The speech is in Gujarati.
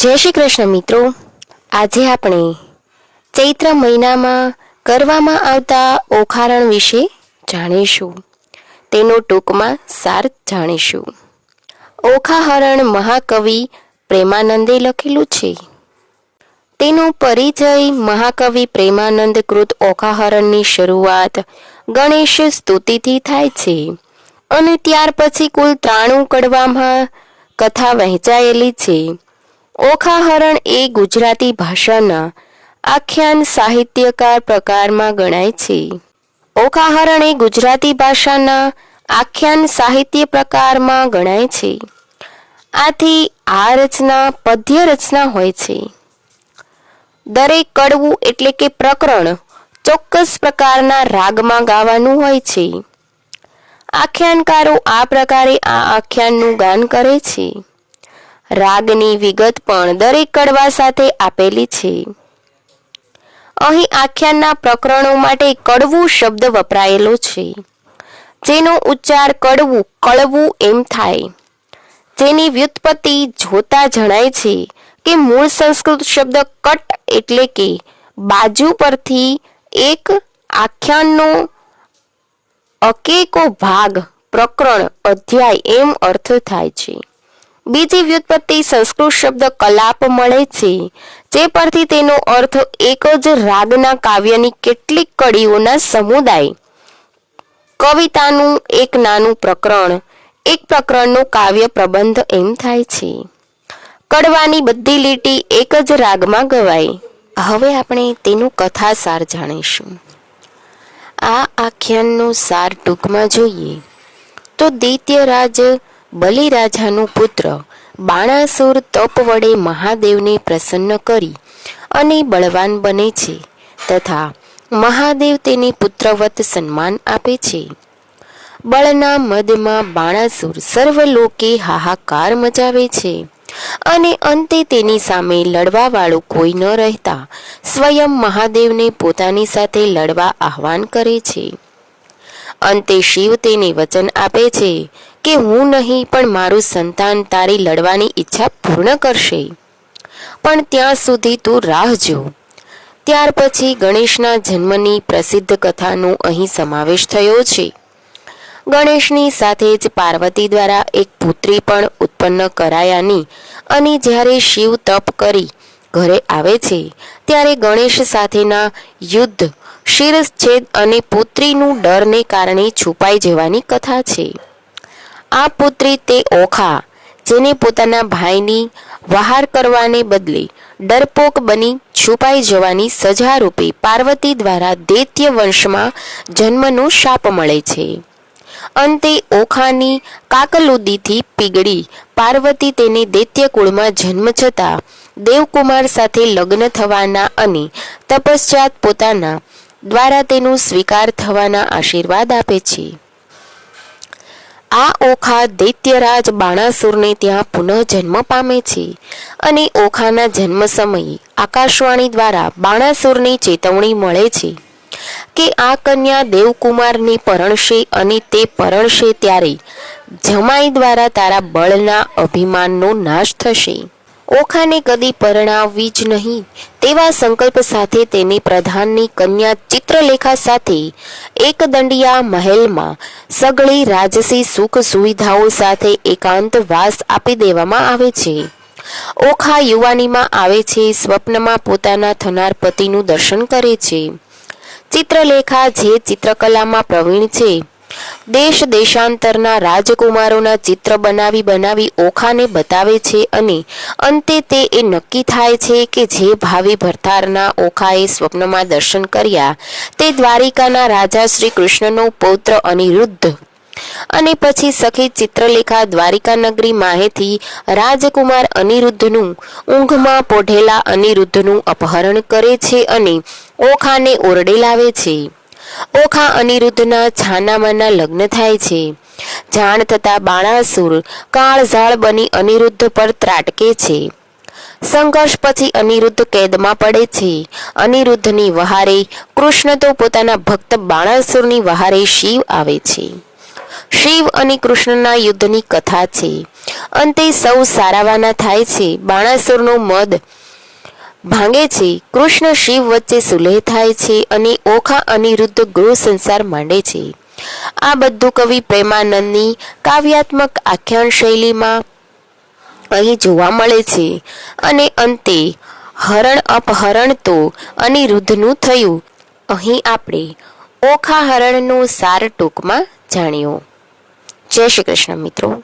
જય શ્રી કૃષ્ણ મિત્રો, આજે આપણે ચૈત્ર મહિનામાં કરવામાં આવતા ઓખારણ વિશે જાણીશું. તેનો ટૂંકમાં સાર જાણીશું. ઓખાહરણ મહાકવિ પ્રેમાનંદે લખેલું છે. તેનો પરિચય મહાકવિ પ્રેમાનંદ કૃત ઓખાહરણની શરૂઆત ગણેશ સ્તુતિથી થાય છે અને ત્યાર પછી કુલ 93 કડવામાં કથા વહેંચાયેલી છે. ઓખાહરણ એ ગુજરાતી ભાષાના આખ્યાન સાહિત્યકાર પ્રકારમાં ગણાય છે. ઓખાહરણ એ ગુજરાતી ભાષાના આખ્યાન સાહિત્ય પ્રકારમાં ગણાય છે. આથી આ રચના પદ્ય રચના હોય છે. દરેક કડવું એટલે કે પ્રકરણ ચોક્કસ પ્રકારના રાગમાં ગાવાનું હોય છે. આખ્યાનકારો આ પ્રકારે આ આખ્યાનનું ગાન કરે છે. રાગની વિગત પણ દરેક કડવા સાથે આપેલી છે. અહીં આખ્યાનના પ્રકરણો માટે કડવું શબ્દ વપરાયેલો છે, જેનો ઉચ્ચાર કડવું કળવું એમ થાય. જેની વ્યુત્પત્તિ જોતા જણાય છે કે મૂળ સંસ્કૃત શબ્દ કટ એટલે કે બાજુ પરથી એક આખ્યાનનો અકેકો ભાગ, પ્રકરણ, અધ્યાય એમ અર્થ થાય છે. બીજી વ્યુત્પત્તિ સંસ્કૃત શબ્દ કલાપ મળે છે, જે પરથી તેનો અર્થ એક જ રાગના કાવ્યની કેટલીક કડીઓના સમુદાય, કવિતાનું એક નાનું પ્રકરણ, એક પ્રકરણનો કાવ્ય પ્રબંધ એમ થાય છે. કડવાની બધી લીટી એક જ રાગમાં ગવાય. હવે આપણે તેનું કથાસાર જાણીશું. આ આખ્યાનનો સાર ટૂંકમાં જોઈએ તો દૈત્યરાજ બલિરાજાનો પુત્ર બાણાસુર તપ વડે મહાદેવને પ્રસન્ન કરી અને બળવાન બને છે તથા મહાદેવ તેને પુત્રવત સન્માન આપે છે. બળના મદમાં બાણાસુર સર્વલોકે હાહાકાર મચાવે છે અને અંતે તેની સામે લડવાવાળું કોઈ ન રહેતા સ્વયં મહાદેવને પોતાની સાથે લડવા આહ્વાન કરે છે. અંતે શિવ તેને વચન આપે છે કે હું નહીં પણ મારું સંતાન તારી લડવાની ઈચ્છા પૂર્ણ કરશે, પણ ત્યાં સુધી તું રાહ જો. ત્યાર પછી ગણેશના જન્મની પ્રસિદ્ધ કથાનો અહીં સમાવેશ થયો છે. ગણેશની સાથે જ પાર્વતી દ્વારા એક પુત્રી પણ ઉત્પન્ન કરાયાની અને જ્યારે શિવ તપ કરી ઘરે આવે છે ત્યારે ગણેશ સાથેના યુદ્ધ, શિરચ્છેદ અને પુત્રીનું ડરને કારણે છુપાઈ જવાની કથા છે. આ પુત્રી તે ઓખા, જેને પોતાના ભાઈની વહાર કરવાને બદલે ડરપોક બની છુપાઈ જવાની સજા રૂપે પાર્વતી દ્વારા દૈત્ય વંશમાં જન્મનો શાપ મળે છે. અંતે ઓખાની કાકલુદીથી પીગળી પાર્વતી તેને દૈત્ય કુળમાં જન્મ છતાં દેવકુમાર સાથે લગ્ન થવાના અને તપશ્ચાત પોતાના દ્વારા તેનો સ્વીકાર થવાના આશીર્વાદ આપે છે. આ ઓખા દૈત્યરાજ બાણાસુરને ત્યાં પુનઃ જન્મ પામે છે અને ઓખાના જન્મ સમયે આકાશવાણી દ્વારા બાણાસુરને ચેતવણી મળે છે કે આ કન્યા દેવકુમારને પરણશે અને તે પરણશે ત્યારે જમાઈ દ્વારા તારા બળના અભિમાનનો નાશ થશે. ઓખાને કદી પરણાવવી જ નહીં તેવા સંકલ્પ સાથે તેને પ્રધાનની કન્યા ચિત્રલેખા સાથે એક દંડિયા મહેલમાં સઘળી રાજસી સુખ સુવિધાઓ સાથે એકાંત વાસ આપી દેવામાં આવે છે. ઓખા યુવાનીમાં આવે છે. સ્વપ્નમાં પોતાના થનાર પતિનું દર્શન કરે છે. ચિત્રલેખા જે ચિત્રકલામાં પ્રવીણ છે, દેશ દેશાંતરના રાજકુમારોના ચિત્ર બનાવી ઓખાને બતાવે છે અને અંતે તે એ નક્કી થાય છે કે જે ભાવિ ભરતારના ઓખાએ સ્વપ્નમાં દર્શન કર્યા તે દ્વારિકાના રાજા શ્રી કૃષ્ણનો પૌત્ર અનિરુદ્ધ. અને પછી સખી ચિત્રલેખા દ્વારિકા નગરી માહેથી રાજકુમાર અનિરુદ્ધનું, ઊંઘમાં પોઢેલા અનિરુદ્ધનું અપહરણ કરે છે અને ઓખાને ઓરડે લાવે છે. ઓખા અનિરુદ્ધના છાનામાના લગ્ન થાય છે. જાણ થતા બાણાસુર કાળઝાળ બની અનિરુદ્ધ પર ત્રાટકે છે. સંઘર્ષ પછી અનિરુદ્ધ કેદમાં પડે છે. અનિરુદ્ધની વહારે કૃષ્ણ તો પોતાના ભક્ત બાણાસુરની વહારે શિવ આવે છે. શિવ અને કૃષ્ણના યુદ્ધની કથા છે. અંતે સૌ સારાવાના થાય છે. બાણાસુરનો મદ ભાંગે છે. કૃષ્ણ શિવ વચ્ચે સુલેહ થાય છે અને ઓખા અનિરુદ્ધ ગૃહ સંસાર માંડે છે. આ બધું કવિ પ્રેમાનંદની કાવ્યાત્મક આખ્યાન શૈલીમાં અહીં જોવા મળે છે. અને અંતે હરણ અપહરણ તો અનિરુદ્ધનું થયું. અહીં આપણે ઓખા હરણનો સાર ટૂંકમાં જાણ્યો. જય શ્રી કૃષ્ણ મિત્રો.